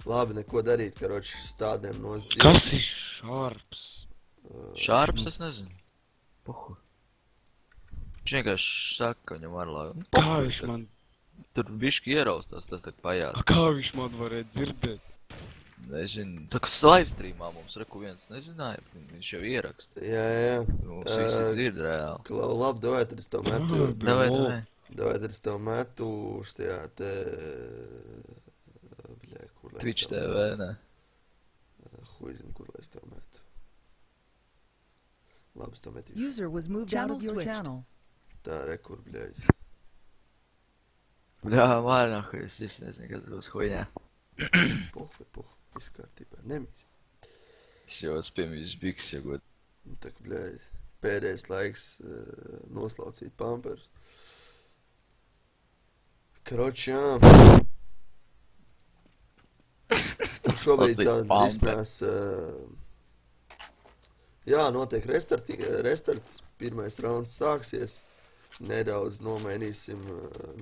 Labi, neko darīt, karoči, stādēm nozīm. Kas ir šārps? Šārps, es nezinu. Puhu. Viņš vienkārši saka, ka viņam var labi. Kā viņš man... Tur bišķi ieraustās, tas tak pajāt. Kā viņš man varēja dzirdēt? Nezinu, tā kā livestreamā mums reku viens nezināja, viņš jau ieraksta. Jā. Mums visi dzird reāli. Klau, labi, davai, tad es tev metu. Davai. Davai, tad es tev metu štajā te... Bļē, kur lai es Twitch tev TV, metu? ne? Huizinu, kur lai es tev metu. Labi, es tev metīšu. User was moved out of your channel. Tā, rekur, bļēģi. Jā, vairāk, es nezinu, kas būs huiņā. Puh, viss kārtībā, nemīļ. Es jau esmu piemīs biks, ja god. Tā, bļēģi, pēdējais laiks noslaucīt pamperus. Karoči, jā. Šobrīd tā risinās... Jā, notiek restarts, pirmais rauns sāksies. Nedaudz nomainīsim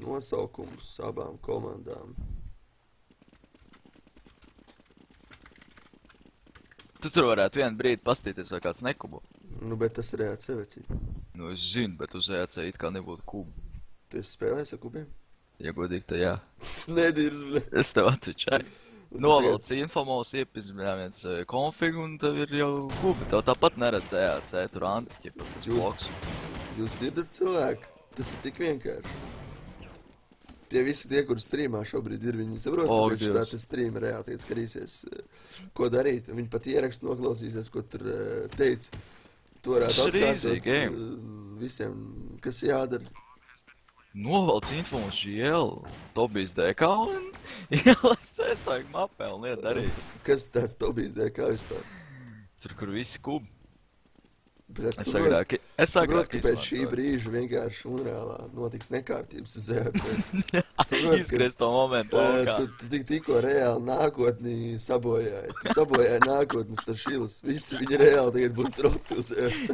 nosaukumus abām komandām. Tu tur varētu vienu brīdi pastīties, vai kāds nekubo. Nu, bet tas ir EAC vecīt. Nu, es zinu, bet uz EAC it kā nebūtu kubu. Tu esi spēlējis ar kubiem? Ja godīgi, tad jā. Nedirz, bļē. Es tev atvičāju. Novalc infomos, iepizmējāmies konfigu, un tev ir jau kubi. Tev tāpat neredz EAC, tur antiķipa, tas bloks. Jūs dzirdat cilvēku? Tas ir tik vienkārši. Tie visi tie, kuri streamā šobrīd ir, viņi saprot, ka viņš tā te streama reāli tagad skatīsies, ko darīt. Viņi pat ierakstu noklausīsies, ko tur teica. Tu varētu atkārtot visiem, kas jādara. Novalc infomos GL, Tobijs DK un ielēc cēstāju mapē un lieta darīt. Kas tāds Tobijs DK vispār? Tur, kur visi kubi. Es saprotu, ka pēc šī brīža vienkārši unreālā notiks nekārtības uz EAC. Izgriez to momentu laukā. Tu tikko reāli nākotnī sabojāji. Tu sabojāji nākotnes tā šilas. Visi viņi reāli tagad būs droti uz EAC.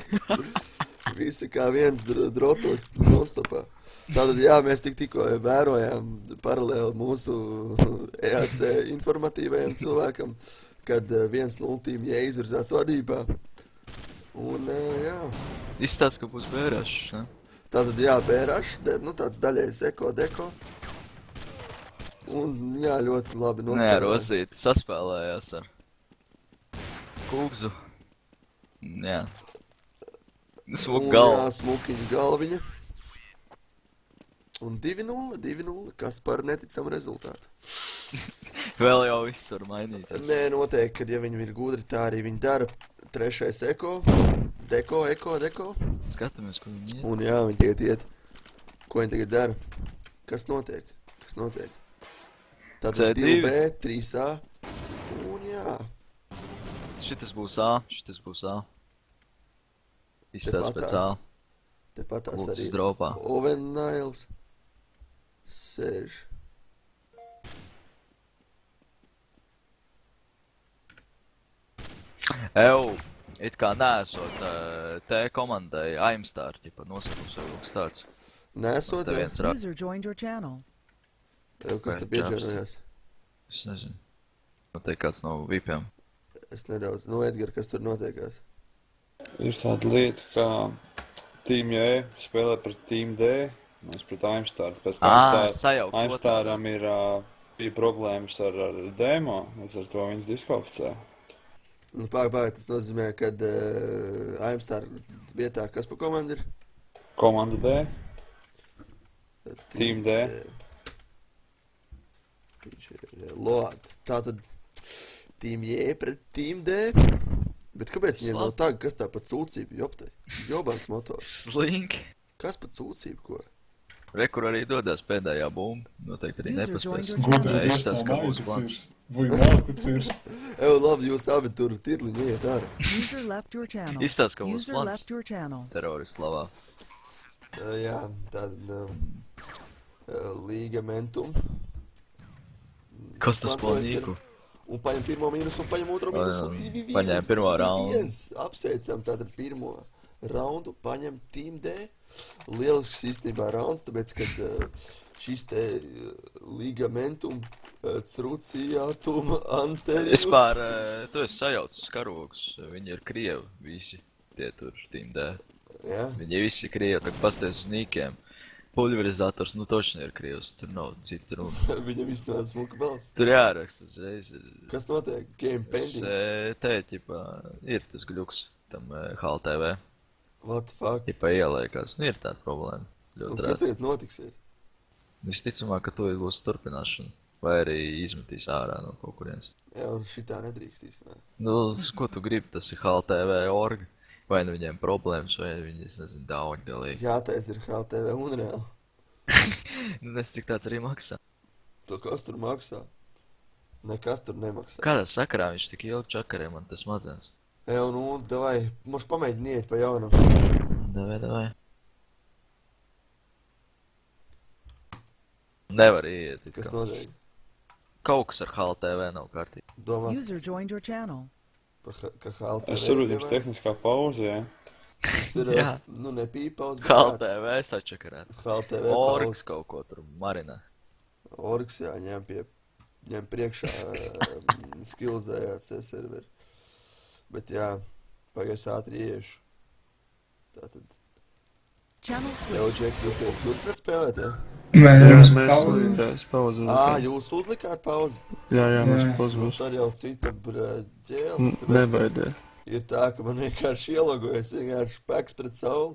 Visi kā viens drotos non-stopā. Tātad jā, mēs tikko vērojām paralēli mūsu EAC informatīvajam cilvēkam, kad 1-0 tīm ieizvirzās vadībā. Un, jā. Izstāst, ka būs bērašs, ne? Tātad, jā, bērašs, nu tāds daļais eko-deko. Un, jā, ļoti labi nospēlēja. Nē, Rosīti saspēlējās ar Kūgzu. Jā. Smuka galva. Jā, smukiņa galviņa. Un 2-0, kas par neticam rezultātu. Vēl jau viss var mainīt. Nē, noteikti, kad ja viņi ir gudri, tā arī viņi dara. Trešais eko. Deko. Skatāmies, ko viņi iet. Un jā, viņi tagad iet. Ko viņi tagad dara? Kas notiek? Tātad 2B, 3A. Un jā. Šitas būs A. Izstāst pēc A. Tepatās arī Lūdzu dropā. Oven Nails sēž. It kā neesot T komandai Aimstar, ķipa nosakums vai lūks tāds. Nesot, jā? User joined your channel. Kas te pieģērojās? Es nezinu. Noteikti kāds no VIPiem. Es nedaudz, Edgar, kas tur notiekās? Ir tāda lieta, kā Team J spēlē pret Team D, mēs pret Aimstar. Pēc kā Aimstaram bija problēmas ar demo, līdz ar to viņas diskvalificē. Nu, pāk, tas nozīmē, kad Aimstar vietā kas pa komandu ir? Komanda D. Team D. Lod. Tātad Team J pret Team D. Bet kāpēc viņiem nav tag, kas tā pa cūcību joptai? Jobans motors. Slink. Kas pa cūcību, ko? Rekur arī dodās pēdējā bumba. Noteikti arī nepaspēs. Izstāst, ka būs plans. Vai mākats ir? Labi, jūs abi tur tirliņi iet ārā. User left your channel. Izstāst, ka būs User plans. left your channel. Teroristu slavā. Jā, tāda līgamentum. Kas tas planīku? Un paņem pirmo mīnusu, un paņem otro mīnusu, un 2-1. Paņem pirmo raundu. Apsveicam tātad pirmo raundu, paņem Team D. Lielisks īstenībā rauns, tāpēc, kad šis te ligamentum Cruciatum anterius. Vispār, tu esi sajaucis karogus, viņi ir krievi, visi tie tur, Team D. Jā, Viņi visi ir krievi, tā pasties uz nīkiem. Pulverizators, nu točni ir krievs, tur nav citu runu. viņam viss vēl smuka balss. Tur jāraksta uzreiz. Kas notiek? Game pending? Te, ķipā, ir tas gļuks tam HLTV. What the fuck? Ķipā ieliekās, nu ir tāda problēma. Un Ļoti kas rādi. tagad notiksies? Visticamāk, ka tu būs turpināšana. Vai arī izmetīs ārā no kaut kurienes. Jā, un šitā nedrīkstīs, ne? Nu, ko tu gribi, tas ir HLTV orgi. Vai nu viņiem problēmas, vai viņi, es nezinu, daudz galīgi. Jātais ir HLTV un reāli. Nu, nes cik tāds arī maksā. To kas tur maksā? Nekas tur nemaksā. Kādā sakarā viņš tik ilgi čakarē man tas smadzenes? Jā, un davai, mums pamēģini iet pa jaunam. Davai. Nevar iet. it Kas kā. notiek? Kaut kas ar HLTV nav kārtīgi. Domā, User joined your channel. ka HLTV... Es saprotu, jums tehniskā pauze, jā? Tas ir, Jā. nu, ne pīpauz, bet HLTV sačakarēts. HLTV Orgs kaut ko tur marina. Orgs, jā, ņem priekšā skillzējā C serveri. Bet jā, pagais ātri iešu. Tātad, Channel switch. jau Džek, jūs tiek turpināt spēlēt, jā? Mēs Pauzi. pauzi. Jūs uzlikāt pauzi? Jā, mēs Nu, pauzos. tad jau cita brāģēla. Tāpēc, ka Nebaidē. ir tā, ka man vienkārši ielogojas, vienkārši pēks pret sauli.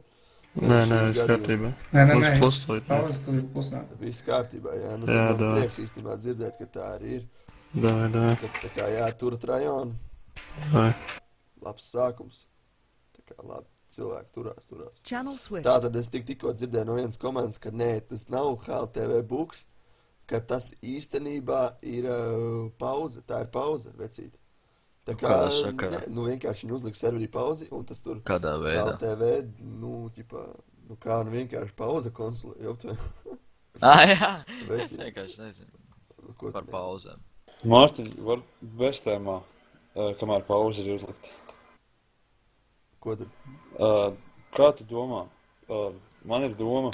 Nē, Šī es gadījumā kārtībā. Nē, Mums pluslīt. pauzi, tu ir pusnā. Viss kārtībā, jā. Nu, Jā, tad man dā. prieks īstenībā dzirdēt, ka tā arī ir. Davai. Tad tā kā jāturat rajonu. Vai. Labs sākums. Tā kā labi cilvēki turās. Channel switch. Tātad es tikko dzirdēju no vienas komandas, ka nē, tas nav HLTV bugs, ka tas īstenībā ir pauze. Tā ir pauze, vecīt. Tā kā, Kādā sakarā? nu vienkārši viņi uzlika serverī pauzi, un tas tur Kādā veidā? HLTV, kā vienkārši pauze konsolē. Jā. Es Vecīt. vienkārši nezinu Ko par tu pauzēm. Mārtiņ, var bez tēmā, kamēr pauze ir uzlikta. Ko tad? Kā tu domā? Man ir doma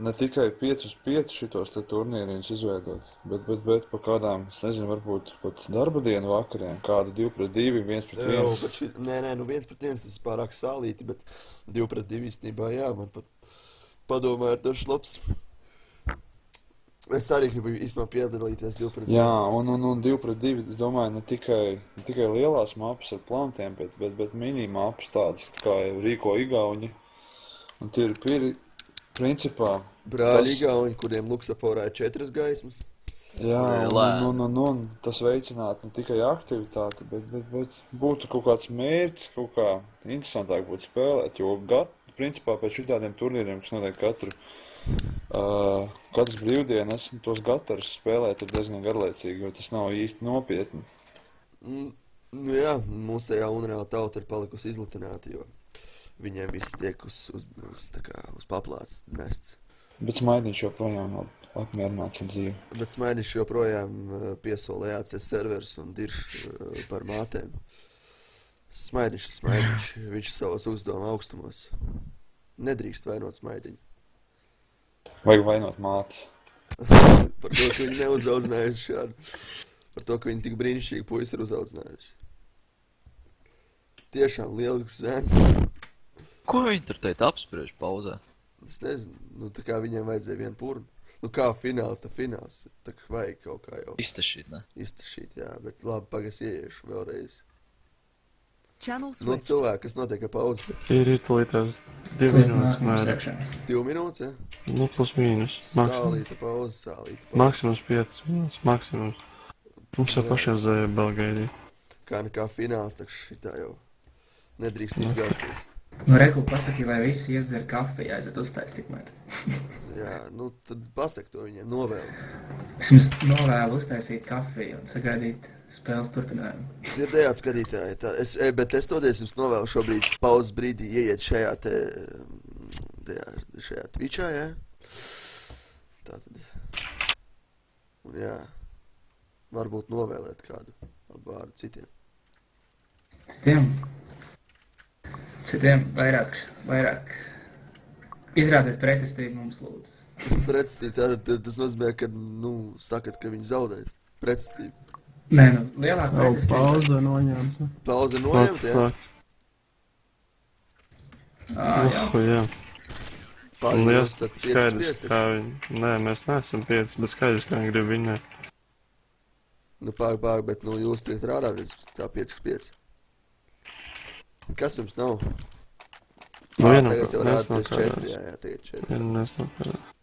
ne tikai 5-5 šitos te turnīriņus izveidot, bet pa kādām, es nezinu, varbūt pat darba dienu vakariem, kādu 2-2, 1-1. Nē, 1-1 tas ir pārāk sālīti, bet 2-2 īstenībā, jā, man pat padomā ir dažs labs. Es arī gribu īstenībā piedalīties 2-2. Jā, un 2-2, es domāju, ne tikai lielās mapas ar plantiem, bet mini mapas tādas, kā rīko Igauņi. Un tie ir principā... Brāļi Igauņi, kuriem luksaforā ir 4 gaismas. Jā, un tas veicinātu ne tikai aktivitāti, bet būtu kaut kāds mērķis, kaut kā interesantāk būtu spēlēt, jo principā pēc šitādiem turnīriem, kas notiek katrs brīvdienas, tos gatarus spēlēt ir diezgan garlaicīgi, jo tas nav īsti nopietni. Nu jā, mūsējā unreāla tauta ir palikusi izlutināta, jo viņiem viss tiek uz paplāts nests. Bet Smaidiņš joprojām nav apmierināts ar dzīvi. Bet Smaidiņš joprojām piesola EAC servers un dirš par mātēm. Smaidiņš, viņš savos uzdevuma augstumos. Nedrīkst vainot Smaidiņu. Vajag vainot mātes. Par to, ka viņi neuzaudzinājuši šādu. Par to, ka viņi tik brīnišķīgi puisi ir uzaudzinājuši. Tiešām lielisks zēns. Ko viņi tur teikt apspriež pauzē? Es nezinu, nu tā kā viņiem vajadzēja vienu purnu. Nu kā fināls, tā fināls. Tā kā vajag kaut kā jau Iztašīt, ne? iztašīt, jā. Bet labi, pagas ieiešu vēlreiz. Channel Nu switch. cilvēki, kas notiek ar pauzi? Ir tūlītās 2 minūtes mēram. 2 minūtes, ja? Nu, plus mīnus. Sālīta pauze. Maksimums 5 minūtes. Maksimums. Mums jau pašiem zēja Belgaidī. Kā nekā fināls, tā šitā jau nedrīkst izgāsties. Nu, Reku pasaki, lai visi iedzer kafiju, aiziet uztais tikmēr. Jā, nu tad pasak to viņiem, novēlu. Es jums novēlu uztaisīt kafiju un sagaidīt spēles turpinājumu. Dzirdējāt, skatītāji, bet es toties jums novēlu šobrīd pauzes brīdī ieiet šajā šajā Twitchā, jā? Tātad. Un jā, varbūt novēlēt kādu vārdu citiem. Citiem vairāk izrādiet pretestību mums lūdzu. Pretestība, tātad tas nozīmē, ka, nu, sakat, ka viņi zaudēja. Pretestība. Nē, nu, lielāka Jau pretestība. pauze noņemta. Pauze noņemta, jā? Jā. Jā. Pārējie Un jūs esat 5 skaidrs, kā viņi... Nē, mēs neesam 5, bet skaidrs, kā viņi grib vinēt. Nu, bet, nu, jūs tagad rādāties tā 5-5. Kas jums nav? Nu, vienam, Tagad jau mēs rādāties 4, nokādās. jā, tagad 4. Vienu mēs nokādās.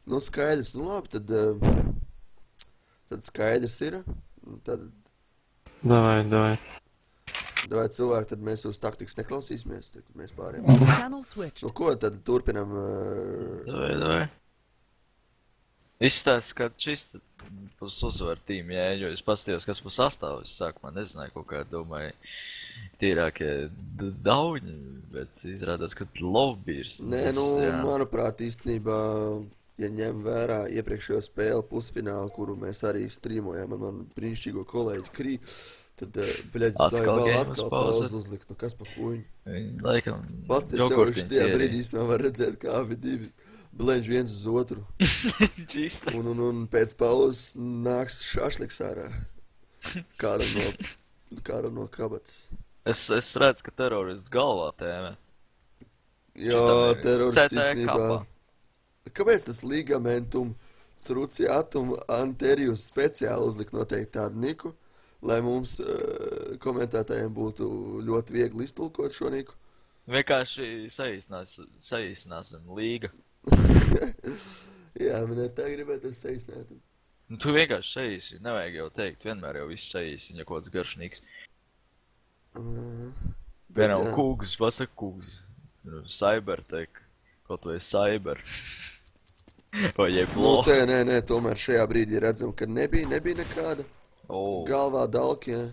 Nu, skaidrs, nu, labi, tad skaidrs ir. Tad, Davai. vai cilvēki, tad mēs uz taktikas neklausīsimies, tad mēs pāriem. Channel switched. Nu, ko tad turpinam? Davai. Izstāst, ka šis būs uzvar tīm, jā, jo es pastījos, kas būs sastāvs. Sākumā nezināju, kaut kā domāju, tīrākie dauņi, bet izrādās, ka Lovebīrs. Nē, nu, manuprāt, īstenībā, ja ņem vērā iepriekšējo spēli pusfinālu, kuru mēs arī streamojām ar manu brīnišķīgo kolēģi Krī, tad, bļaģi, atkal pauze uzlikt, nu kas pa huņu. Laikam, Pasties jau viņš tajā brīdī īstenībā var redzēt, kā abi divi blenž viens uz otru. Čīsta. Un pēc pauzes nāks šašliks ārā. Kādam no kabatas. Es redzu, ka terorists galvā tēmē. Jā, Šitam ir terorists CT īstenībā. kapā. Kāpēc tas ligamentum cruciatum anterius speciāli uzlikt noteikti tādu niku, lai mums komentētājiem būtu ļoti viegli iztulkot šo niku? Vienkārši saīsināsim līga. Jā, man tā gribētu saīsināt. Nu, tu vienkārši saīsi, nevajag jau teikt, vienmēr jau viss saīsi, ja kaut kāds garšnieks. Vienam kūgs, pasaka kūgs. Cybertech, kaut vai cyber. Vai jeb Nu, lo. nē, tomēr šajā brīdī redzam, ka nebija nekāda galvā dalka, jā.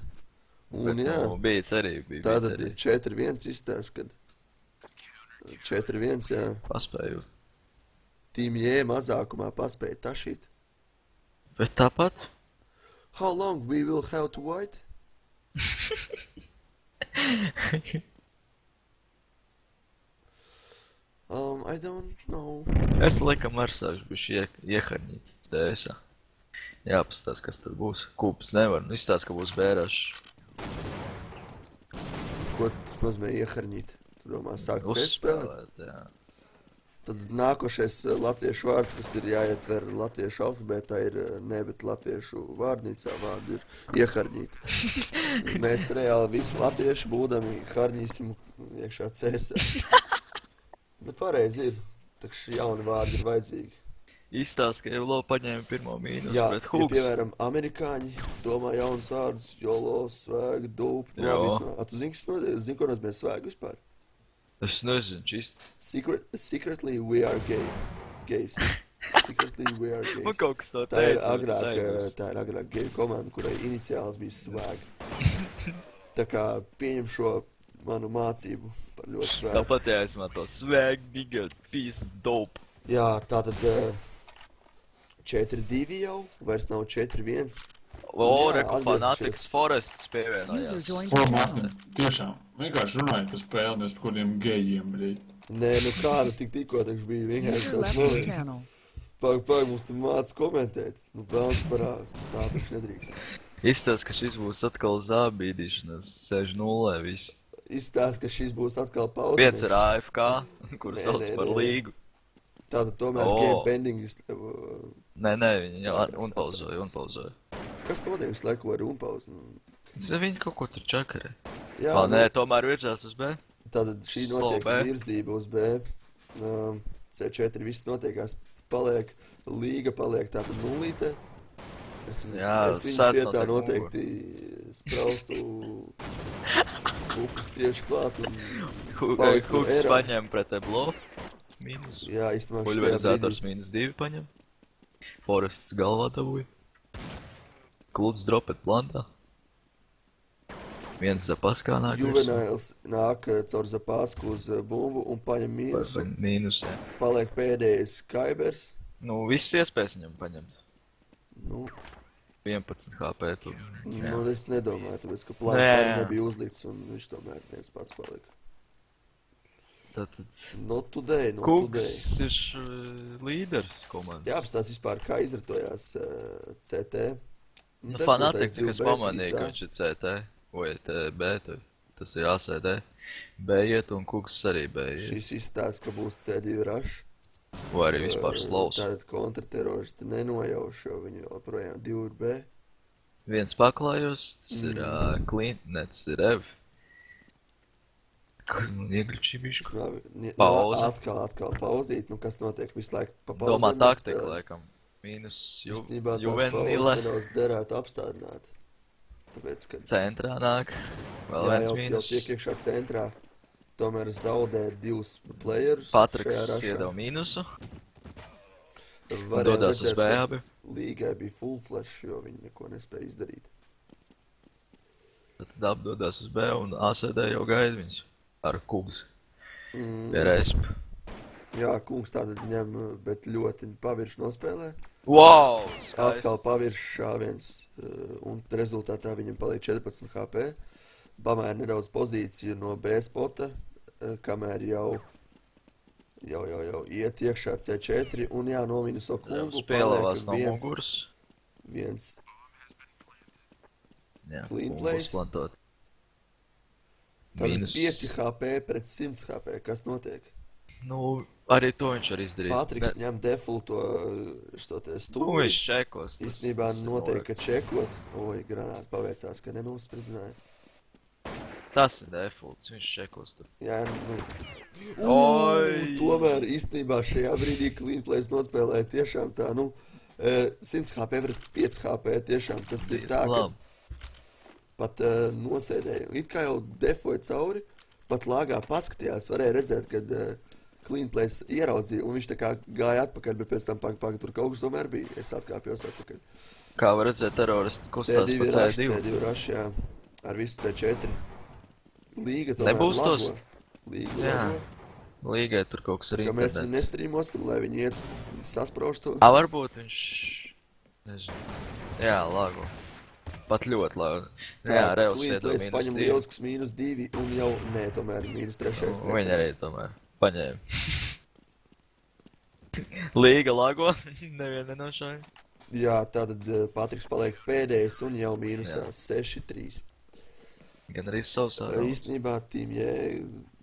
Un jā, Nu, bija cerība, bija tātad cerība. 4-1 izstāst, kad 4-1, jā. Paspējot. Team J mazākumā paspēja tašīt. Bet tāpat? How long we will have to wait? I don't know. Es laikam ar sāžu bišķi ieharņīt stēsā. Jāpastās, kas tad būs. Kūpes nevar, nu izstāst, ka būs bērašs. Ko tas nozīmē ieharņīt? Tu domā, sākt CS spēlēt? Uzspēlēt, jā. Tad nākošais latviešu vārds, kas ir jāietver latviešu alfabētā, ir ne, bet latviešu vārdnīcā vārdu ir ieharņīt. Mēs reāli visi latvieši būdami harņīsim iekšā CS-ā. Bet pareizi ir, tak šī jauni vārdi ir vajadzīgi. Izstāst, ka Evlo paņēma pirmo mīnus, Jā, bet ja Hūgs. piemēram amerikāņi domā jaunus vārdus, jolo, svēga, dūp. Jā. Tu zini, ko nozīmē svēga vispār? Es nezinu, čist. Secretly we are gay. Gays. Secretly we are gays. Man kaut kas to Tā ir teica. agrāk geju komanda, kurai iniciāls bija svēga. Tā kā pieņem šo manu mācību par ļoti svēgu. Tāpat jāizmanto swag, nigga, peace, dope. Jā, tātad 4-2 jau, vairs nav 4-1. O, Jā, reku atgriezušies. Fanatics Forests User pievienojās. joined O, your Mārtiņ, channel. tiešām, vienkārši runājot par spēli, mēs par kādiem gejiem, brīd. Nē, nu kāda tikko taču bija vienkārši User tāds left your moments. channel. Pag, mums te māc komentēt. Nu, vēlns parās, nu, tā taču nedrīkst. Izstāst, ka šis būs atkal zābīdīšanas 6-0 visi. Izstāst, ka šis būs atkal pauzes. Viens ir AFK, kuru Nē, sauc nē, par nē. līgu. Tātad tomēr O. game pending. Nē, viņi jau Sākās, unpauzoja, atsākās. unpauzoja. Kas notiek visu laiku ar unpauzi? Viņi kaut ko tur čakarē. Jā, Ā, nē, tomēr virzās uz B. tātad šī Slow notiek B. virzība uz B. C4 viss notiekās. Paliek, līga paliek tātad nulītē. Es viņas sēdz vietā notiek noteikti spraustu upus cieši klāt. Paliktu Hūgs erā. paņem pret Eblo. Mīnus. Jā, īstenībā šajā Pulverizators brīdī. -2 paņem. Forests galvā dabūja. Kluds dropet plantā. Viens zapaskā nāk. Juvenāls nāk caur zapāsku uz bumbu un paņem mīnusu. Mīnus, jā. Paliek pēdējais kaibers. Nu, viss iespējas viņam paņemt. Nu, 11 HP tur. Jā. nu, es nedomāju, tāpēc, ka plāns Jā, arī jā. nebija uzlikts un viņš tomēr viens pats palika. Tātad Not today, not Kungs today. ir līderis komandas. Jāapstās vispār, kā izratojās CT. Nu, Defultais fanātiks, kas 2B, pamanīja, 3A. ka viņš ir CT vai TB, tas ir ACD. B iet un Kungs arī B iet. Šis izstāsta, ka būs C2 rush. Vai arī vispār slavs. Tātad kontrateroristi nenojauš, jo viņi joprojām 2B. Viens paklājos, tas ir Clint, ne, tas ir Ev. Kas man iegričī bišku? Pauze. Atkal pauzīt, nu kas notiek visu laiku pa Domā pauzēm. taktika, laikam. Mīnus Īstenībā tās Juvenile. pauzes nedaudz derētu apstādināt. Tāpēc, ka Centrā nāk. Vēl viens jau mīnus. tiek iekšā centrā. Tomēr zaudē 2 playerus. Patriks iedeva mīnusu. Varēja Dodās uz redzēt, B ka abi. Līgai bija full flash, jo viņi neko nespēja izdarīt. Tad apdodās uz B un ACD jau gaida viņus. Ar Kungs. Pie resp. Jā, Kungs tātad ņem, bet ļoti pavirši nospēlē. Wow! Atkal pavirši šāviens, un rezultātā viņam paliek 14 HP. Pamēr nedaudz pozīciju no B spota, kamēr jau iet iekšā C4, un jā, nominuso Kungu Spēlēvās no paliek muguras. viens Jā, clean un plays. uzplantot. Tad Mīnus. 5 HP pret 100 HP. Kas notiek? Nu, arī to viņš var izdarīt. Patriks ņem defaulto šo te Nu, stūri. viņš čekos. Īstenībā noteikti, ka čekos. Oi, granāti paveicās, ka nenospridzināja. Tas ir defaults, viņš čekos tur. Jā, nu. Oi! Tomēr īstenībā šajā brīdī clean plays nospēlēja tiešām tā, nu, 100 HP pret 5 HP tiešām tas ir tā, ka Labi. pat nosēdēja. It kā jau defoja cauri, pat lāgā paskatījās, varēja redzēt, kad clean plays ieraudzīja, un viņš tā kā gāja atpakaļ, bet pēc tam paka, tur kaut kas tomēr bija. Es atkāpjos atpakaļ. Kā var redzēt, teroristi kustās C2 pa rush, C2. C2 rush, jā, ar visu C4. Līga tomēr Nebūs lago. tos? Līga Jā. lago. Līgai tur kaut kas ar Ka mēs viņu internetu. nestrīmosim, lai viņi iet saspraužtu. Varbūt viņš... Nezinu. Jā, lago. Pat ļoti lago. Jā, Reus iedod Es paņem -2. lielisks -2 un jau, nē, tomēr -3. Viņi arī tomēr paņēma. Līga lago, neviena nenošāja. Jā, tātad Patriks paliek pēdējais un jau mīnusā 6-3. Gan arī sausā. Reus. Īstenībā Team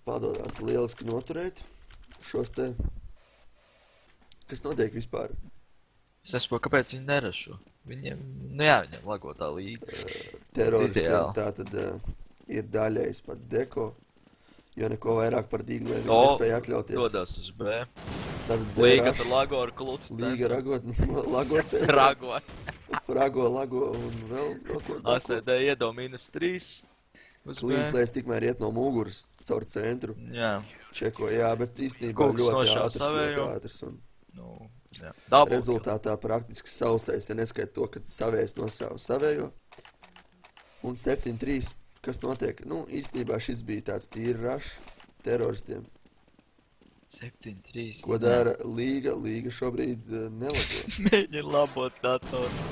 padodās lieliski noturēt šos te... Kas notiek vispār? Es nesaprotu, kāpēc viņi nerašo. Viņiem, nu jā, viņiem lago tā līga. Teroristiem Ideāli. tātad ir daļais pat deko, jo neko vairāk par dīgliem O, nespēja atļauties. Dodās uz B. Tātad Līga B-rush, tur lago ar kluci. Līga lago centrā, Rago. frago lago un vēl ko dako. ACD iedod -3. Uz Clean B. plays tikmēr iet no muguras caur centru. Jā, Čeko, jā, bet īstenībā Kungs ļoti nošāva ātrs, savējo. ļoti ātrs. Un nu, jā. Dabūt. rezultātā praktiski sausais, ja neskaita to, kad savējs nosāva savējo. Un 7-3, kas notiek? Nu, īstenībā šis bija tāds tīri rush teroristiem. 7-3. Ko dara Līga? Līga šobrīd nelago. Mēģina labot datoru.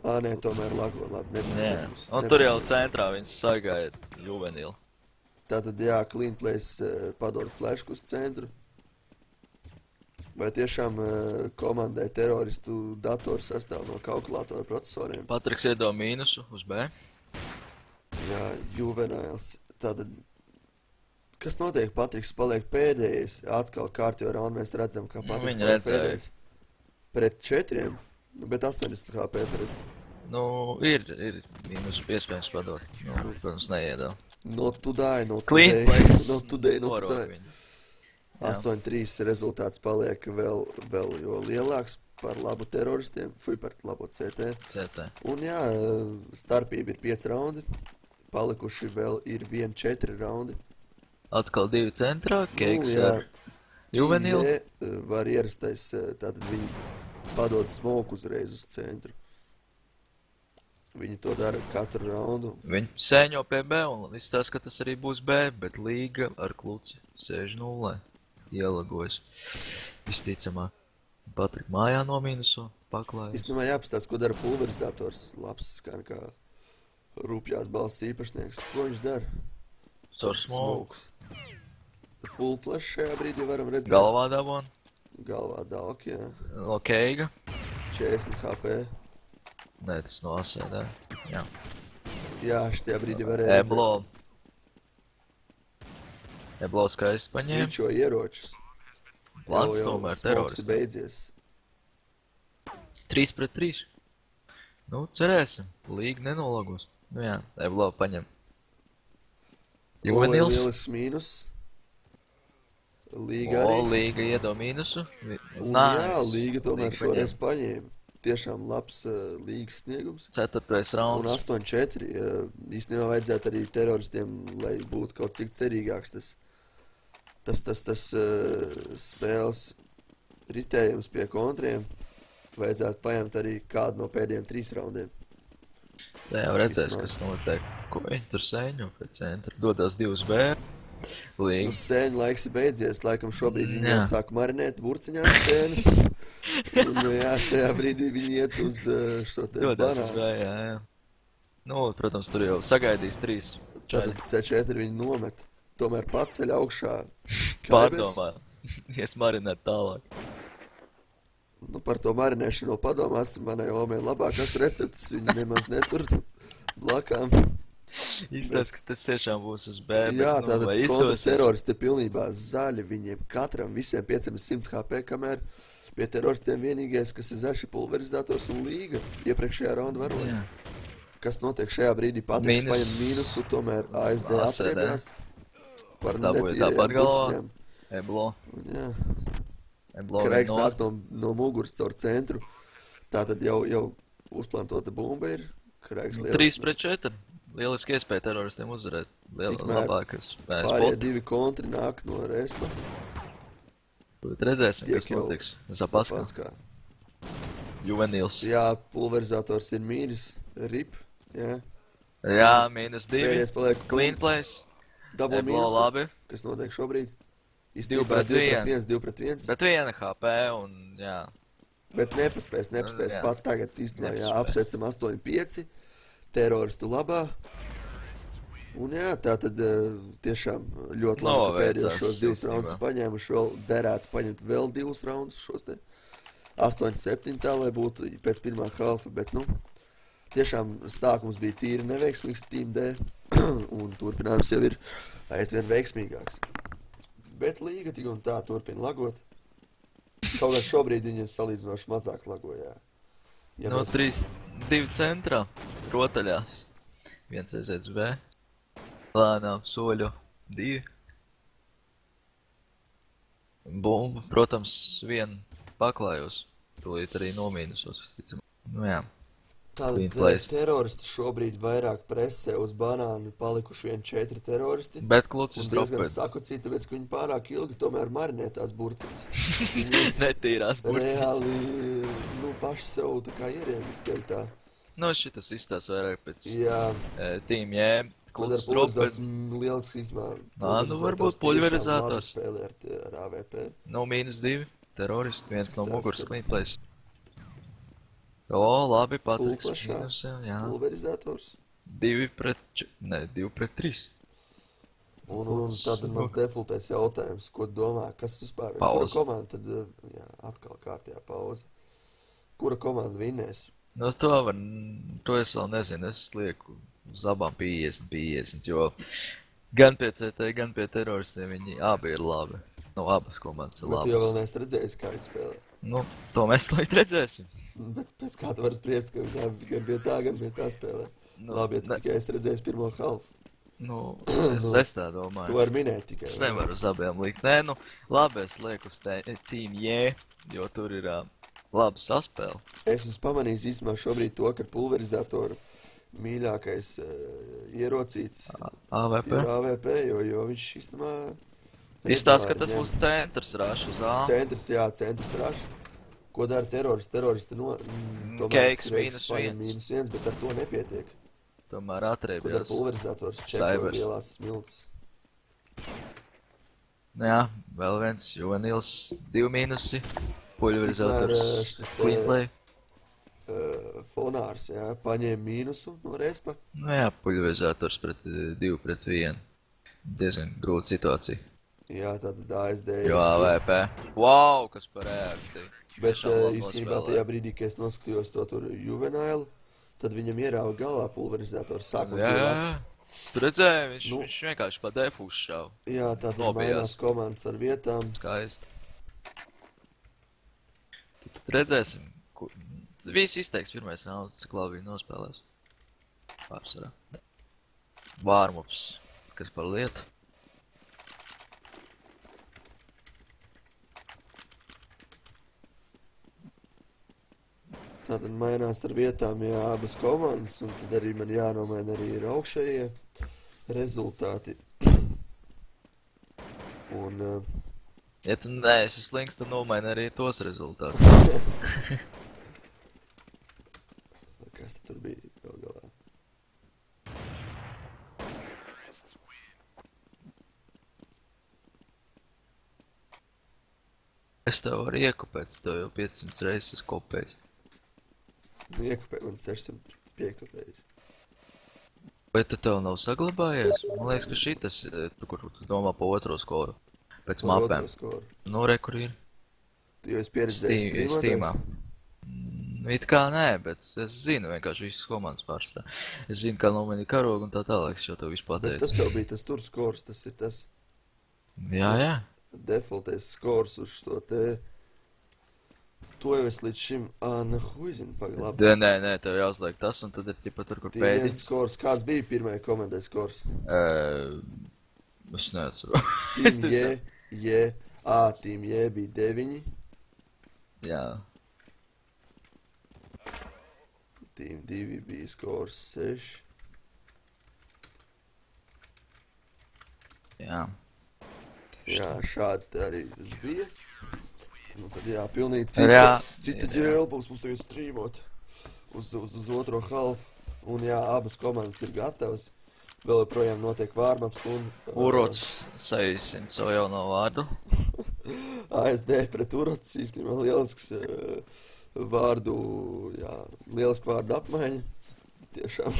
Nē, tomēr lago, labi, nebūs. Jā, nebūs, un nebūs. tur jau centrā viņas sagaida Juvenile. Tātad, jā, clean plays padod flashku uz centru. Vai tiešām komandai teroristu datoru sastāv no kalkulātora procesoriem? Patriks iedod -, uz B. Jā, Juvenils. Tātad, kas notiek? Patriks paliek pēdējais. Atkal kārtībā raundā mēs redzam, ka Patriks viņi paliek redzēja. pēdējais. Pret 4, bet 80 HP pret. Nu, ir mīnus iespējams padot. Nu, protams, neiedod. Not today, not Clean today. plays. Not today, not Porok today. viņu. Jā. 8-3 rezultāts paliek vēl jo lielāks par labu teroristiem. Fui par labo CT. CT. Un jā, starpība ir 5 raundi. Palikuši vēl ir 1-4 raundi. Atkal 2 centrā, Keiks Nu, jā. ar Juvenile. Var ierastais, tātad viņi padod smoku uzreiz uz centru. Viņi to dara katru raundu. Viņi sēņo pie B un izstāsta, ka tas arī būs B, bet Līga ar kluci 6-0 ielagojas. Visticamāk. Patrik mājā no mīnusu paklājas. Īstenībā jāpastāst, ko dara pulverizators. Labs skan kā rūpjās balss īpašnieks. Ko viņš dara? Caur smoku. Smokes. Full flash šajā brīdī varam redzēt. Galvā dabon. Galvā dauk, jā. Lokeiga. 40 HP. Nē, tas no asēdē. Jā. Jā, šajā brīdī varēja redzēt. Eblo. Eblo skaisti paņēma. Svičo ieročus. Plāns tomēr Smoks teroristi. beidzies. 3 pret 3. Nu, cerēsim. Līga nenolagos. Nu jā, Eblo paņem. Juvenils. Lielis mīnus. Līga arī. Līga iedo mīnusu. Un jā, Līga tomēr šoreiz paņēma. Tiešām labs līgas sniegums. 4. Un rauns. 8-4. Īstenībā vajadzētu arī teroristiem, lai būtu kaut cik cerīgāks tas spēles ritējums pie kontriem. Vajadzētu paņemt arī kādu no pēdējiem 3 raundiem. Tā jau redzēs, kas notiek. Ko viņi tur sēņo pēc centra? Dodās 2B. Nu, Līga. sēņu laiks ir beidzies. Laikam šobrīd viņi Jā. jau sāk marinēt burciņās sēnes. Un jā, šajā brīdī viņi iet uz šo te Dodās uz B, banānu. jā. Nu, protams, tur jau sagaidīs 3. Tātad C4 viņi nomet. Tomēr paceļ augšā Kaibers. Pārdomā. Ies marinēt tālāk. Nu, par to marinēšanu padomāsim. Manai omē labākās receptes. Viņi nemaz netur blakām. Izstāst, ka tas tiešām būs uz B. Jā, bet, tātad vai kontrateroristi ir pilnībā zaļi. Viņiem katram visiem 500 HP, kamēr pie teroristiem vienīgais, kas ir zaļš, ir pulverizators un Līga. Iepriekšējā raunda varoņa. Jā. Kas notiek šajā brīdī? Patriks Mīnus. paņem mīnusu, tomēr ASD atriebjās par Dabūja netīriem tāpat galvā. burciņiem. Eblo. Un jā, Eblo. Kreiks nāk no muguras caur centru. Tātad jau uzplantota bumba ir. Kreiks 3 pret 4. Lieliski iespēja teroristiem uzvarēt. Tikmēr Labākas pārējie spēles. 2 kontri nāk no Respa. Bet redzēsim, Tiek kas jau notiks. Zapaskā. Zapaskā. Juvenils. Jā, pulverizators ir mīris. RIP. Jā. Jā, -2. Pēdējais paliek Clean place. Dabū Eblo mīnusu. labi. Kas notiek šobrīd? Divi Īstenībā pret 2 pret 1. Bet 1 HP un jā. Bet nepaspēs Jā. pat tagad īstenībā. Jā, Nepaspēs. apsveicam 8-5. Teroristu labā. Un jā, tā tad tiešām ļoti labi, ka pēdējos šos 2 īstenībā. raundus paņēmuši. Vēl derētu paņemt vēl 2 raundus šos te 8-7 tā, lai būtu pēc pirmā halfa. Bet, nu, tiešām sākums bija tīri neveiksmīgs Team D. Un turpinājums jau ir aizvien veiksmīgāks. Bet Līga tik un tā turpina lagot. Kaut gan šobrīd viņi ir salīdzinoši mazāk lagojā. Ja No mēs- 3-2 centrā. Rotaļās. 1 aiziet uz B. Lēnām soļu 2. Bumba, protams, 1 paklājos. Tūlīt arī nomīnusos. Visticamāk. Nu jā. Clean Tātad place. teroristi šobrīd vairāk presē uz banānu, palikuši vien 4 teroristi. Bet klucis Un diezgan dropēt. sakucīti, tāpēc, ka viņi pārāk ilgi tomēr marinē tās burciņas. Netīrās burtiņas. Reāli, nu, paši sev tā kā ierēmi dēļ tā. Nu, šitas izstās vairāk pēc Jā, Team J. kaut ar Klucis dropēt. pulverizators lielisks izmēr. Nu, varbūt pulverizators. Spēlē ar AVP. No -2. Teroristi. 1 no Skatās, muguras ka- clean place. O, labi, Patriks. flashā. Mīnusiem, jā. Pulverizators. 2 pret 3. Un tad mans defaultais jautājums, ko domā, kas vispār, kura Pauze. komanda tad, jā, atkal kārtējā pauze. Kura komanda vinnēs? Nu, to es vēl nezinu. Es lieku uz abām 50-50, jo gan pie CT, gan pie teroristiem viņi abi ir labi. Nu, abas komandas ir Bet tu jau vēl labas. neesi redzējis, kā viņi spēlē. Nu, to mēs tūlīt redzēsim. Bet pēc kā tu vari spriest, ka viņi gan pie tā spēlē. Nu, Labi, ja tu ne- tikai esi redzējis pirmo halfu. Nu, es tā Tu domāju. vari minēt tikai. Es vai? nevaru uz abiem likt. Nē, nu, labi, es lieku uz Team J, jo tur ir laba saspēle. Es esmu pamanījis īstenībā šobrīd to, ka pulverizatoru mīļākais ierocīts AVP. ir AVP, jo viņš īstenībā... Izstāst, ka regulāri tas ņem. būs centrs rāš uz A. Centrs, jā, centrs raš. Ko dara teroristi? Teroristi Keiks Kreiks paņem -1. -1, bet ar to nepietiek. Tomēr Ko dara atriebjās. pulverizators? Čeko Saivers. lielās smilts. Jā, vēl viens Juvenils, 2 mīnusi. Pulverizators, Tikmēr, šitas te- clean play. Fonārs, jā, paņēma mīnusu no respa. Nu jā, pulverizators pret 2 pret 1. Diezgan grūta situācija. Jā, tātad ASD. Jo AVP. Wow, kas par reakciju. Bet Tiešām labi īstenībā nospēlēja. tajā brīdī, kad es noskatījos to tur Juvenailu, tad viņam ierauga galvā pulverizators sākot Jā, bija jā, labs. jā. Tu redzēji, Nu. viņš vienkārši pa defu uzšāva. Jā, tātad Nobijās. mainās komandas ar vietām. Skaisti. Tad redzēsim. Visi izteiks pirmais rauns, cik labi viņi nospēlēs. Pārsvarā. Vārmups. Kas par lietu? Tātad mainās ar vietām, jā, abas komandas, un tad arī man jānomaina arī ir augšējie rezultāti. Un, Ja tu neesi slings, tad nomaini arī tos rezultātus. kas tad tur bija gal galā? Es tev varu iekopēt, es tev jau 500 reizes esmu kopējis. Nu, iekupē man 605 reizi. Vai tu tev nav saglabājies? Man liekas, ka šitas, kur tu domā pa otro skoru. Pēc Par mapēm. otro skoru. Nu, re, kur ir? Tu jau esi pieredzējis Steamā. streamotājs? It kā nē, bet es zinu vienkārši visas komandas pārstāv. Es zinu, kā nomainīt karogu un tā tālāk, es jau tev visu Bet pateicu. tas jau bija tas tur skors, tas ir tas Jā, jā. defaultais skors uz to te. To jau es līdz šim, huizinu, paglabi. Nē, tev jāuzliek tas un tad ir tipa tur, kur Team 1 pēdīgs. skors, kāds bija pirmajai komandai skors? Es neatceru. Team J, Team J bija 9, Jā. Team 2 bija skors 6. Jā. Jā, šādi arī tas bija. Nu tad jā, pilnīgi cita ģēle būs mums tagad streamot uz otro halfu. Un jā, abas komandas ir gatavas. Vēl joprojām notiek vārmaps un Urots saīsina savu jauno vārdu. ASD pret Urots īstenībā lielisks vārdu, jā, lieliska vārdu apmaiņa. Tiešām.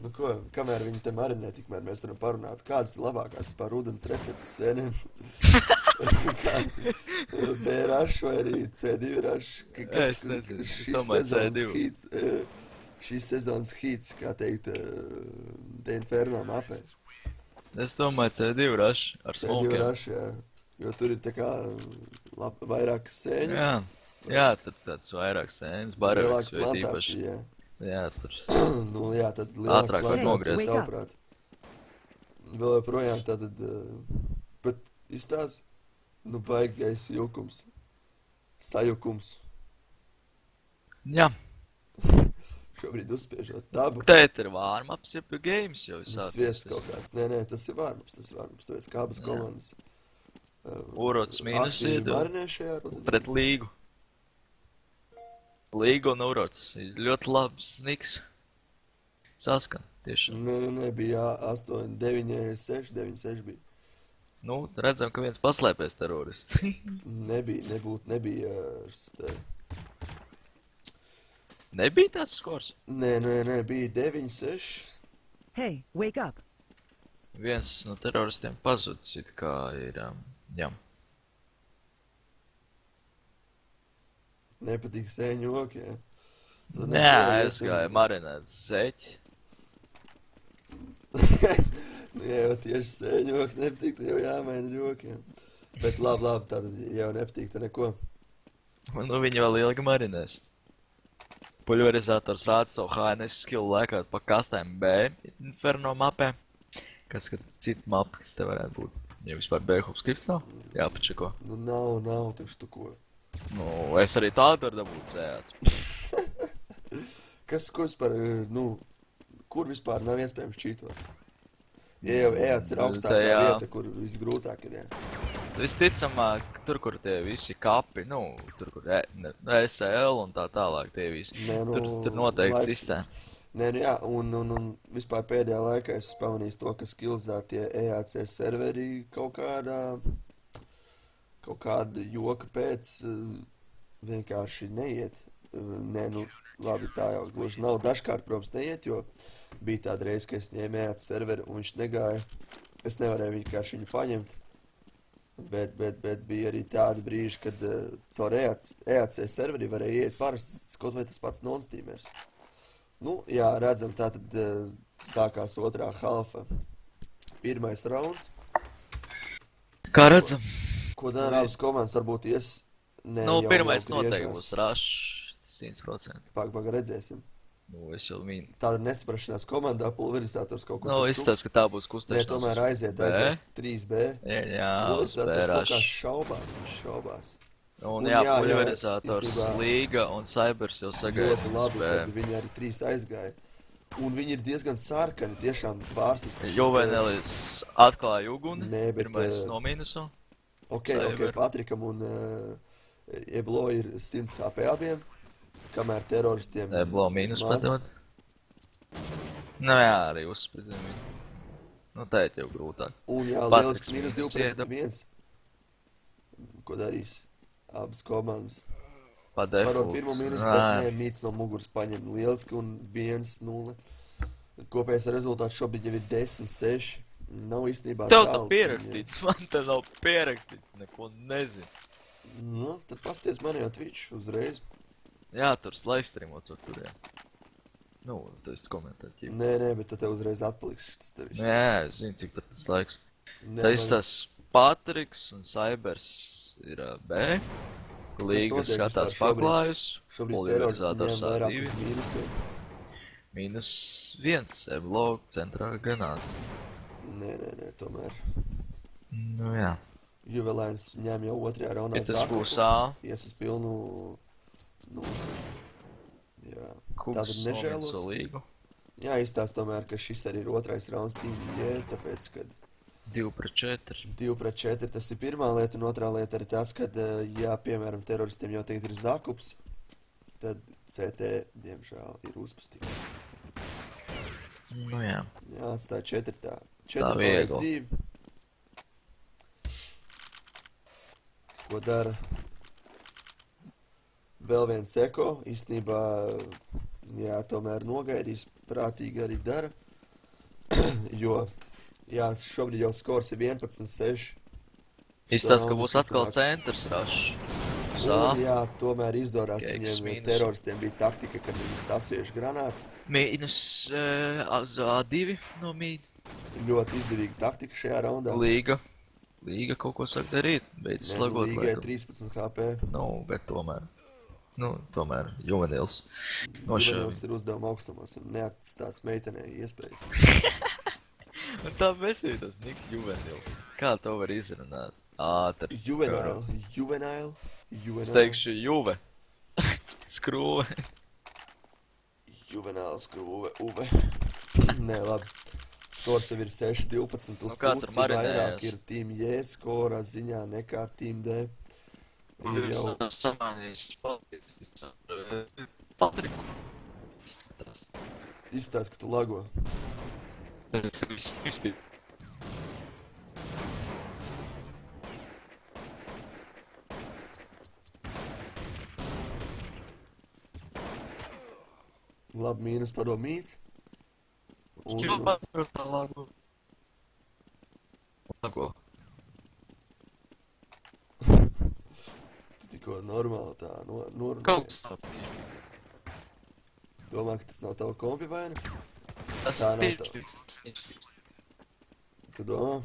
Nu ko, kamēr viņi te marinē, tikmēr mēs varam parunāt, kādas ir labākās par ūdens receptes sēnēm. B-rašs vai arī C2 rašs. Es nezinu, es domāju C2. Šīs sezonas hīts, kā teikt, De Inferno mapē. Es domāju C2 rašs ar C2 smokiem. rašs, jā. Jo tur ir tā kā vairāk sēņu. Jā, tad tāds vairāk sēnes, bareveks Lielāka vai tīpaši. plantācija, jā. Jā, tur. Nu jā, tad lielāka Ātrāk var plantācija, nogriezt. tavuprāt. Vēl joprojām tātad, bet izstās, nu baigais jukums. Sajukums. Jā. Šobrīd uzspiežot tabu. Tēt ir vārmaps, ja pie games jau Tas sviests kaut kāds. Nē, tas ir vārmaps, tāpēc kā abas komandas. Urots mīnus aktīvi iedod marinē šajā rudenī. pret līgu. Līgu un urots. Ļoti labs sniks. Saskan, tiešām. Nē, bija 8, 9, 6, 9, 6 bija. Nu, redzam, ka viens paslēpēs terorists. Nebija šis te. Nebija tāds skors. Nē, bija 9, 6. Hey, wake up. Viens no teroristiem pazudis, it kā ir, jā. Nepatīk sēņu oki, jā. Jā, es gāju marinēt zeķi. Nu, ja jau tieši sēņu oki nepatīk, tad jau jāmaina jokiem. Bet labi, tātad jau nepatīk, tad neko. Nu, viņi vēl ilgi marinēs. Pulverizators rāda savu HNS skillu laikot pa kastēm B Inferno mapē. Kas, kad cita mapa, kas te varētu būt? Ja vispār B-hub skripts nav? Jā, pačeko. Nu, nav, taču tu ko. Nu, es arī tādu ar dabūt sējāts. Kas par, kur vispār nav iespējams čītot? Ja jau ejāts ir augstākā vieta, kur visgrūtāk ir, jā. Visticamāk, tur, kur tie visi kapi, tur, kur SL un tā tālāk, tie visi. Tur noteikti sistēma. Nē, jā, un vispār pēdējā laikā es pamanīju to, ka skillzētie EAC serveri kaut kāda joka pēc vienkārši neiet. Nē, labi, tā jau gluži nav. Dažkārt, protams, neiet, jo bija tāda reize, ka es ņēmu EAC serveri un viņš negāja. Es nevarēju viņu paņemt. Bet bija arī tādi brīži, kad caur EAC serveri varēja iet parasts, kaut vai tas pats non-steamers. Nu, jā, redzam, tātad sākās otrā halfa. Pirmais rauns. Kā redzam? Ko dara abas komandas, varbūt ies... Nē, Nu, jau pirmais griežās. noteikti būs rush 100%. Paga, redzēsim. Nu, es jau mīnu. Tāda nesaprašanās komandā, pulverizators kaut ko Nu, tur izstāst, ka tā būs Nē, kustēšanās. tomēr aiziet 3B. Jā, Pulverizators kaut kā spēraš. šaubās. Un Un jā, jā, pulverizators, īstenībā Līga un Cybers jau sagaida Ļoti labi, spēju. kad viņi arī 3 aizgāja. Un viņi ir diezgan sarkani, tiešām pārsis. Juvenelis atklāja uguni, Nē, bet, pirmais no mīnusu. Ok, Cyber. Patrikam un Eblo ir 100 HP abiem, kamēr teroristiem Eblo mīnus maz. padod. Nu jā, arī uzspridzina viņu. Nu, tā ir jau grūtāk. Un jā, Patriks lieliski mīnus -2/1. Ko darīs abas komandas? Pa Varot default. pirmo mīnus, Nē. bet nē, Mīts no muguras paņem lieliski un 1-0. Kopējais rezultāts šobrīd jau ir 10-6. Nav īstenībā Tev tā tālu. pierakstīts, man te nav pierakstīts, neko nezinu. Nu, tad pasties man jau Twitch uzreiz. Jā, tur livestreamots ar tur, jā. Nu, tu esi komentēt, ķip. Nē, bet tad tev uzreiz atpaliks tas tevis. Jā, es zinu, cik tur tas laiks. Nē, Tā man- izstās Patriks un Cybers ir B. Līga notiek skatās vispār šobrīd? paklājus. Šobrīd teroristi ņem Pulverizators vairāk A2. uz mīnusiem. -1, Eblo centrā granāta. Nē, tomēr. Nu jā. Juvelēns ņem jau otrajā raundā Ja tas zakupu, būs A, ies uz pilnu nulles. Jā. Kuks Tātad nomins nežēlos. Līgu. Jā, izstāst tomēr, ka šis arī ir otrais rauns Team J, tāpēc, kad 2-4. 2-4 tas ir pirmā lieta, un otrā lieta ir tas, kad, ja, piemēram, teroristiem jau tagad ir zakups, tad CT, diemžēl, ir uzpustība. Nu jā. Jā, atstāja 4 tā. 4 Tā paliek viegli. dzīvi. Ko dara? Vēl viens eko, īstenībā, jā, tomēr nogaidīs, prātīgi arī dara, jo, jā, šobrīd jau skors ir 11-6. Izstāst, ka Raundus būs atkal vismaz. centrs rush. Un, Zā. jā, tomēr izdorās Keks viņiem, mīnus. teroristiem bija taktika, kad viņi sasviež granāts. Mīnus A2 no mīd. Ļoti izdevīga taktika šajā raundā. Līga. Līga kaut ko saka darīt. Beidz slagot. Līgai laikam. 13 HP. Nu, bet tomēr. Nu, tomēr Juvenils. Nošāvi. Juvenils ir uzdevuma augstumos un neatstās meitenei iespējas. Un tā besīja tas Niks Juvenils. Kā to var izrunāt? Ātri. Juvenile. Es teikšu Juve. Skrūve. Juvenile skrūve, Uve. Nē, labi. Skors jau ir 6-12 uz kā tur pusi, marinējās? vairāk ir Team J skora ziņā nekā Team D. Ir jau Samanījis Patriku. izstāst, ka tu lago. Tas viss īsti. Labi, mīnus padomīts. Un, Jau patur tā lagu. Lago. tu tikko normāli tā norunāji. Kaut kā. Domā, ka tas nav tava kompi vai ne? Tas Tā nav tieši. Tu domā?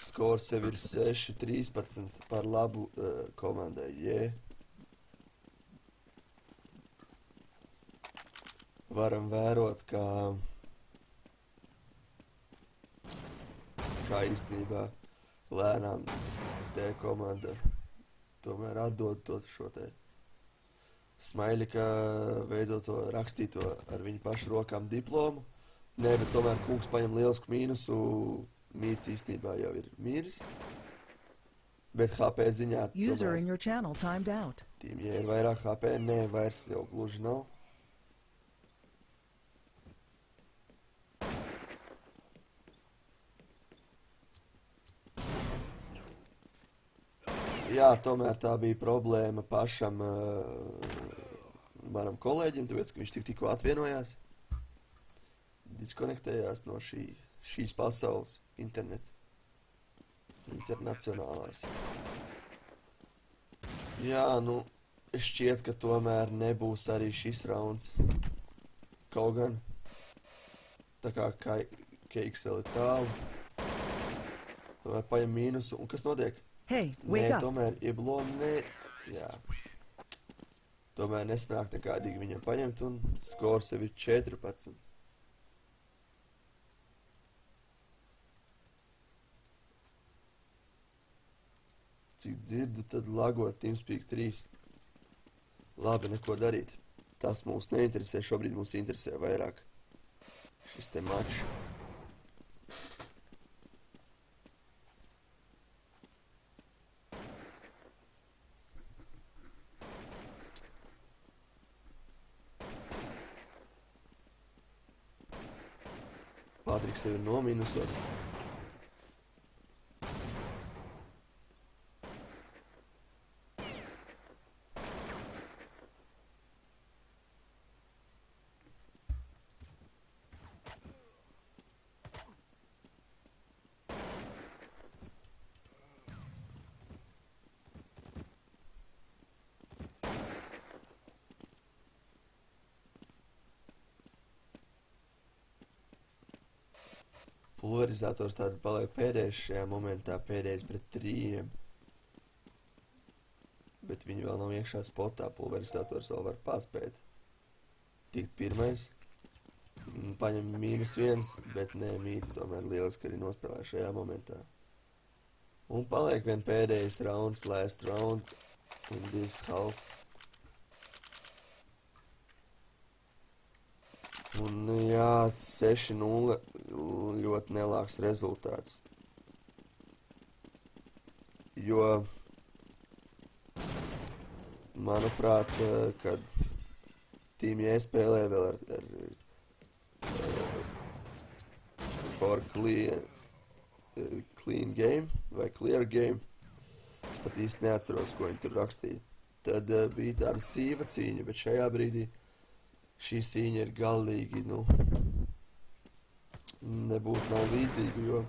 Skors jau ir 6-13 par labu komandai J. Varam vērot, kā īstenībā lēnām D komanda tomēr atdod to šo te Smailika veidoto, rakstīto ar viņu pašu rokām diplomu. Nē, bet tomēr kungs paņem lielisku mīnusu. Mīts īstenībā jau ir miris. Bet HP ziņā User tomēr in your channel timed out. Team J ir vairāk HP. Nē, vairs jau gluži nav. jā, tomēr tā bija problēma pašam manam kolēģim, tāpēc, ka viņš tikko atvienojās. Diskonektējās no šīs pasaules interneta. Internacionālais. Jā, nu, šķiet, ka tomēr nebūs arī šis rauns. Kaut gan. Tā kā KXL ir tālu. Tomēr paņem mīnusu. Un kas notiek? Hey, wake Nē, up. tomēr Iblo jā. Tomēr nesnāk nekādīgi viņam paņemt un skors jau ir 14. Cik dzirdu, tad lagot TeamSpeak 3. Labi, neko darīt. Tas mūs neinteresē, šobrīd mūs interesē vairāk šis te mačs. Patriks jau ir nominusots. Pulverizators tātad paliek pēdējais šajā momentā, pēdējais pret 3. Bet viņi vēl nav iekšā spotā, pulverizators vēl var paspēt. Tikt pirmais. Paņem -1, bet nē, mīts tomēr lieliski arī nospēlē šajā momentā. Un paliek vien pēdējais rounds, last round in this half. Un jā, 6-0 ļoti nelāks rezultāts. Jo, manuprāt, kad Team J spēlē vēl ar for clean game vai clear game, es pat īsti neatceros, ko viņi tur rakstīja. Tad bija tāda sīva cīņa, bet šajā brīdī šī cīņa ir galīgi, nebūtu nav līdzīga, jo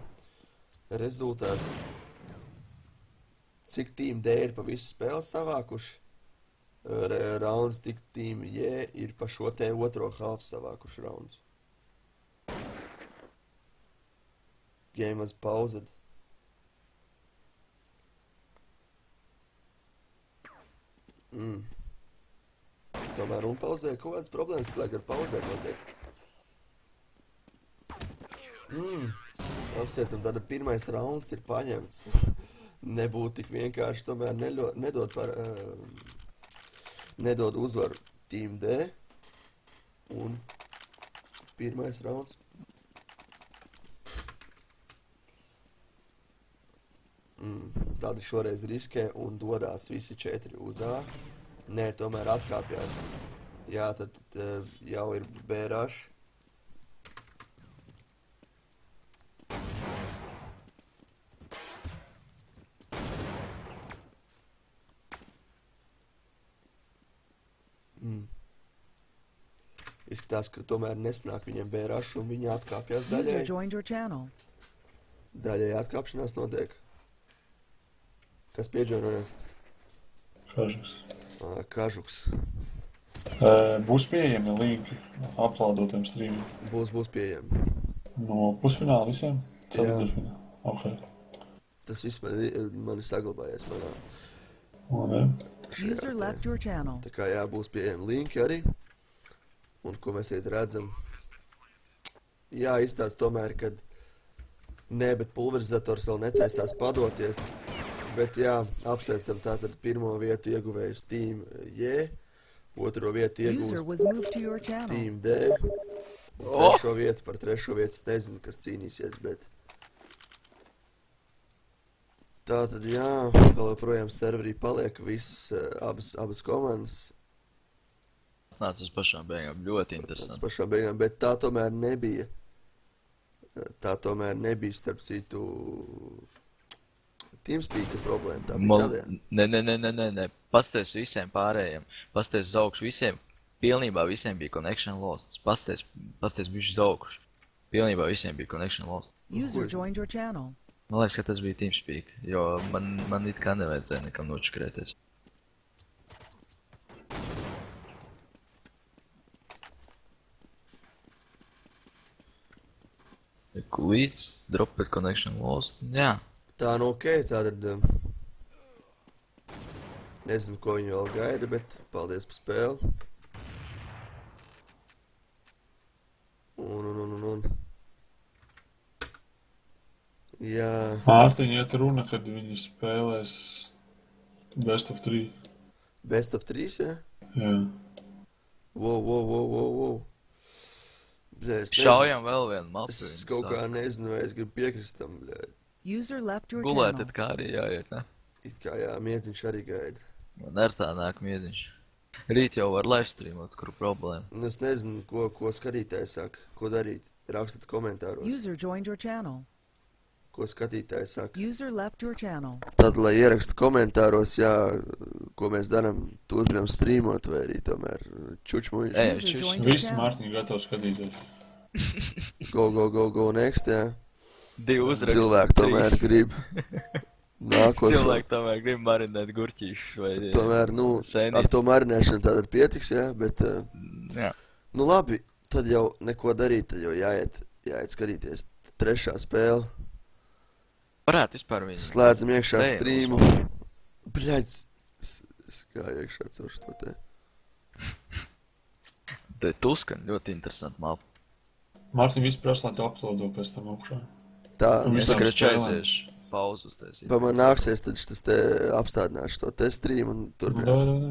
rezultāts, cik Team D ir pa visu spēli savākuši, rauns tik Team J ir pa šo te otro half savākuši rauns. Game was paused. Tomēr un pauzē kaut kādas problēmas, slēg ar pauzē notiek. Apsēsim, tāda pirmais rauns ir paņemts. Nebūtu tik vienkārši, tomēr nedod uzvaru Team D. Un pirmais rauns. Tādi šoreiz riskē un dodās visi 4 uz A. Nē, tomēr atkāpjās. Jā, tad jau ir B-rush. Izskatās, ka tomēr nesnāk viņiem B-rush un viņi atkāpjās User daļai. joined your channel. Daļai atkāpšanās notiek. Kas pieģoinojās? Kažuks. Kažuks. Būs pieejami linki aplādotiem streamiem. Būs pieejami. No pusfināla visiem? Jā. Ceturtdaļfināla. Ok. Tas viss man ir saglabājies manā. User left your channel. Tā kā jā, būs pieejami linki arī. Un ko mēs šeit redzam? Jā, izstāst tomēr, kad ne, bet pulverizators vēl netaisās padoties. Bet jā, apsveicam tātad pirmo vietu ieguvējus Team J, otro vietu User iegūst was moved to your channel. Team D, un trešo vietu, par trešo vietu es nezinu, kas cīnīsies, bet tātad jā, vēl joprojām serverī paliek visas abas komandas. Nāc uz pašām beigām, ļoti interesanti. Uz pašām beigām, bet tā tomēr nebija. Tā tomēr nebija, starp citu, TeamSpeak problēma, tā bija taviem. Nē. Pasties visiem pārējiem. Pasties uz augšu visiem. Pilnībā visiem bija connection lost. Pasties bišķi uz augšu. Pilnībā visiem bija connection lost. User joined your channel. Man liekas, ka tas bija TeamSpeak, jo man it kā nevajadzēja nekam nočakrēties. Kulīts, dropet connection lost, jā. Tā nu ok, tātad... Nezinu, ko viņi vēl gaida, bet paldies par spēli. Un. Jā. Mārtiņ, iet runa, kad viņi spēlēs Best of 3. Best of 3, jā? Jā. Wow. Bļē, Šaujam vēl vienu mapu. Es kaut kā nezinu, vai es gribu piekrist tam, bļē. User left your Gulēt, channel. tad kā arī jāiet, ne? It kā jā, miedziņš arī gaida. Man ar tā nāk miedziņš. Rīt jau var livestreamot, kuru problēmu. Un es nezinu, ko skatītāji saka, ko darīt. Rakstat komentāros, User joined your channel. ko skatītāji saka. User left your channel. Tad, lai ieraksta komentāros, jā, ko mēs darām, turpinām streamot, vai arī tomēr čučmuļš. Ej, User čuč. joined your Visi channel. Mārtiņi gatavi skatīties. Go, next, jā. 2 uzraksti. Cilvēki tomēr 3. grib nākotnē. Cilvēki tomēr grib marinēt gurķīšu vai... Tomēr, nu, sēnītes. ar to marinēšanu tātad pietiks, jā, bet, Jā. nu labi, tad jau neko darīt, tad jau jāiet skatīties 3. spēle. Varētu vispār viņu... Slēdzam iekšā Ej, streamu. nosaukt. Bļaļ, es gāju iekšā caur šo te. Te Tuskan ļoti interesanti mapa. Mārtiņ, visi prasa, lai tu uploado pēc tam augšā. Tā, Un Es visām skraču spēlēm. aiziešu pauzu uztaisīt. pa man nāksies, tad tas te apstādināšu to te streamu un turpināt. Da.